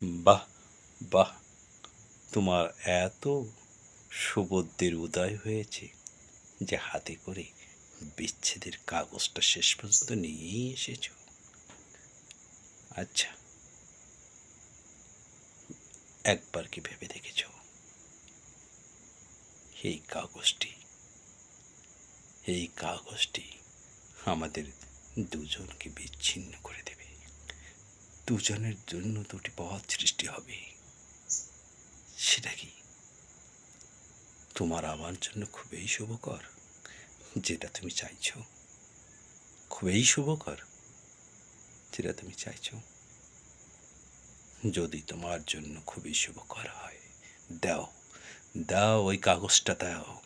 বাহ! বাহ! তোমার এত সুবুদ্ধির উদয় হয়েছে যে হাতে করে বিচ্ছেদের কাগজটা শেষ পর্যন্ত নিয়েই এসেছো। আচ্ছা, একবার কি ভেবে দেখেছো এই কাগজটি এই কাগজটি আমাদের দুজনকে বিচ্ছিন্ন করে দেবে। দুজনের জন্য দুটি পথ সৃষ্টি হবে। সেটা কি তোমার আমার জন্য খুবই শুভকর? যেটা তুমি চাইছো, খুবই শুভকর যেটা তুমি চাইছো। যদি তোমার জন্য খুবই শুভকর হয়, দাও, দাও ওই কাগজটা দাও।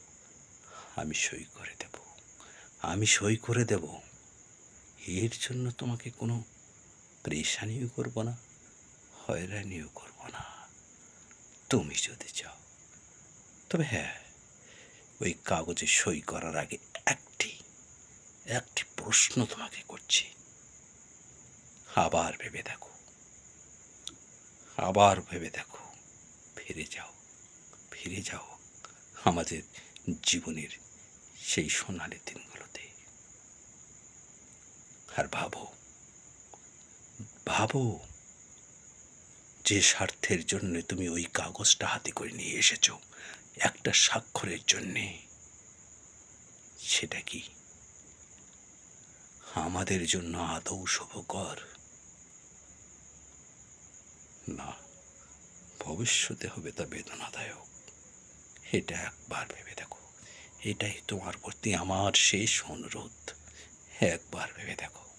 আমি সই করে দেব, আমি সই করে দেব। এর জন্য তোমাকে কোনো প্রেশানিও করব না, হয়রানিও করব না। তুমি যদি চাও, তবে হ্যাঁ, ওই কাগজে সই করার আগে একটি একটি প্রশ্ন তোমাকে করছি। আবার ভেবে দেখো, আবার ভেবে দেখো। ফিরে যাও, ফিরে যাও আমাদের জীবনের সেই সোনালি দিনগুলোতে। আর ভাবো, ভাবো যে স্বার্থের জন্য তুমি ওই কাগজটা হাতে করে নিয়ে এসেছো, একটা স্বাক্ষরের জন্যে, সেটা কি আমাদের জন্য আদৌ শুভকর? না, ভবিষ্যতে হবে তা বেদনাদায়ক। এটা একবার ভেবে দেখো। এটাই তোমার প্রতি আমার শেষ অনুরোধ। একবার ভেবে দেখো।